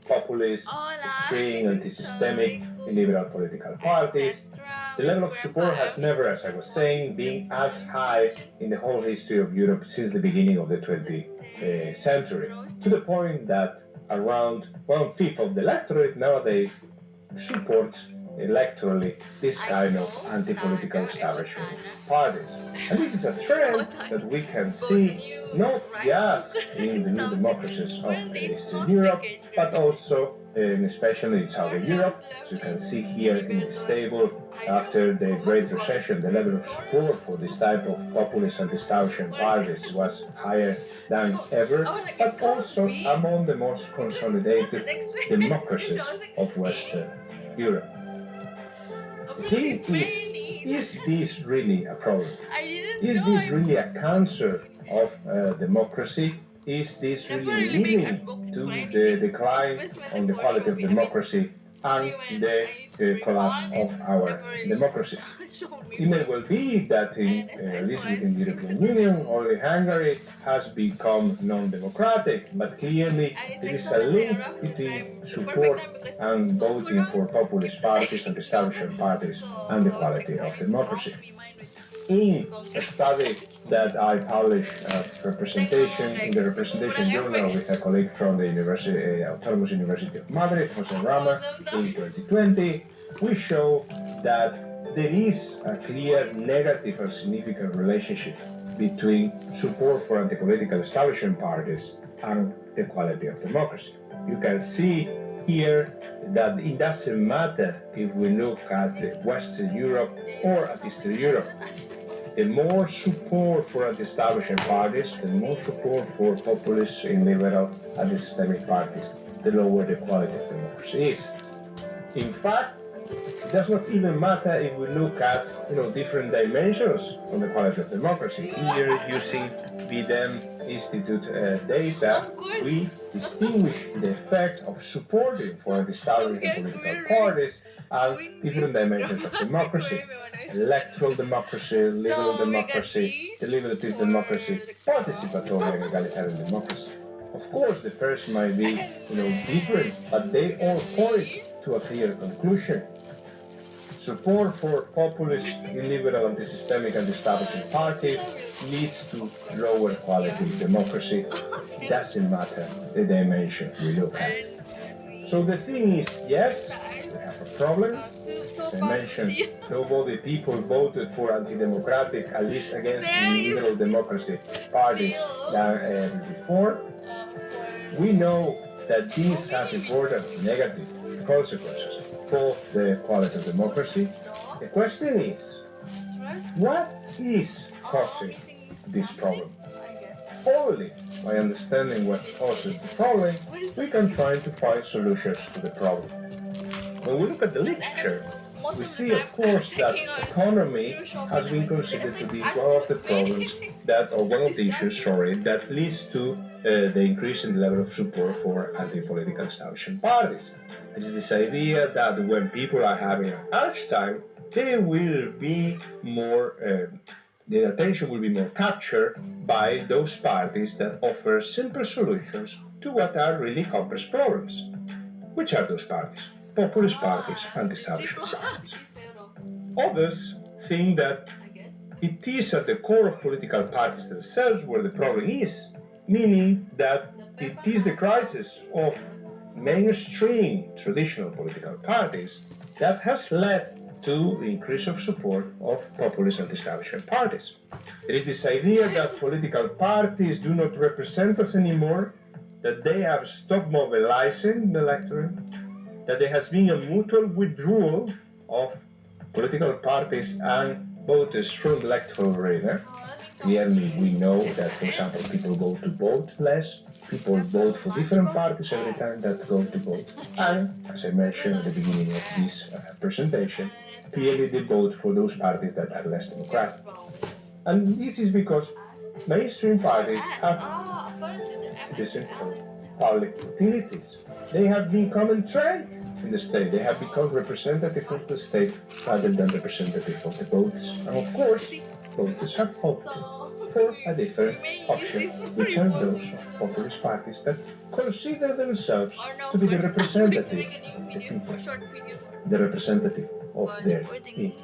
populist, extreme, anti-systemic, illiberal political parties. The level of support has never, as I was saying, been as high in the whole history of Europe since the beginning of the 20th century, to the point that around 1/5 of the electorate nowadays supports electorally this kind of anti-political establishment parties. And this is a trend that we can see not just in the new democracies of Eastern Europe, but also especially in Southern Europe. As you can see here in this table, after the Great Recession, the level of support for this type of populist anti-establishment parties was higher than ever, but also among the most consolidated democracies of Western Europe. The thing is this really a problem? Is this really a cancer of democracy? Is this really leading to the decline on the quality of democracy and the collapse of our democracies? It may well be that at least within the European Union, only Hungary has become non-democratic, but clearly there is a link between support and voting for populist parties and establishment parties and the quality of democracy. In a study that I published in the representation journal with a colleague from the Autonomous University of Madrid, Jose Rama, in 2020, we show that there is a clear negative and significant relationship between support for anti-political establishment parties and the quality of democracy. You can see here that it doesn't matter if we look at Western Europe or at Eastern Europe. The more support for anti-establishment parties, the more support for populist, illiberal, anti-systemic parties, the lower the quality of democracy is. In fact, it does not even matter if we look at different dimensions on the quality of democracy. Here, using BDEM Institute data, we distinguish the effect of supporting for anti-establishment political parties and different dimensions of democracy: electoral democracy, liberal democracy, deliberative democracy, participatory and egalitarian democracy. Of course, the first might be different, but they all point to a clear conclusion. Support for populist, illiberal, anti-systemic, and establishment parties leads to lower quality democracy. It doesn't matter the dimension we look at. So the thing is, yes, we have a problem. As I mentioned, nobody people voted for anti-democratic, at least against liberal democracy parties than before. We know that this has important negative consequences for the quality of democracy. The question is, what is causing this problem? Only by understanding what causes the problem, we can try to find solutions to the problem. When we look at the literature, we see, of course, that economy has been considered to be one of the problems or one of the issues, that leads to the increase in the level of support for anti-political establishment parties. There is this idea that when people are having a hard time, they will be more, their attention will be more captured by those parties that offer simple solutions to what are really complex problems. Which are those parties? Populist parties, anti-establishment parties. Others think that it is at the core of political parties themselves where the problem is, meaning that it is the crisis of mainstream traditional political parties that has led to the increase of support of populist anti-establishment parties. There is this idea that political parties do not represent us anymore, that they have stopped mobilizing the electorate, that there has been a mutual withdrawal of political parties and voters from the electoral arena. Clearly, we know that, for example, people go to vote less, people vote for different parties every time that go to vote. And, as I mentioned at the beginning of this presentation, clearly they vote for those parties that are less democratic. And this is because mainstream parties have decent public utilities. They have become entrenched in the state. They have become representative of the state rather than representative of the voters. And of course, voters have voted for a different option, which are those of populist parties that consider themselves to be the representative of the people, the representative of their people.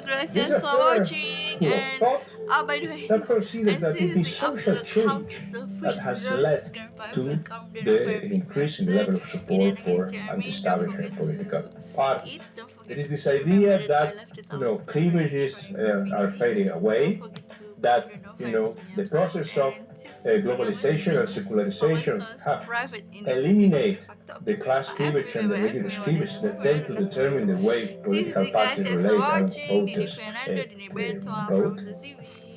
This is a third school of thought by the way, that considers that it is social change that has led to the increase in the level of support for anti-establishment political parties. There is this idea that cleavages are fading away, that the process of globalization and secularization have eliminated the class cleavage and the religious cleavage that tend to determine the way political parties relate and voters vote.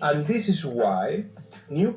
And this is why new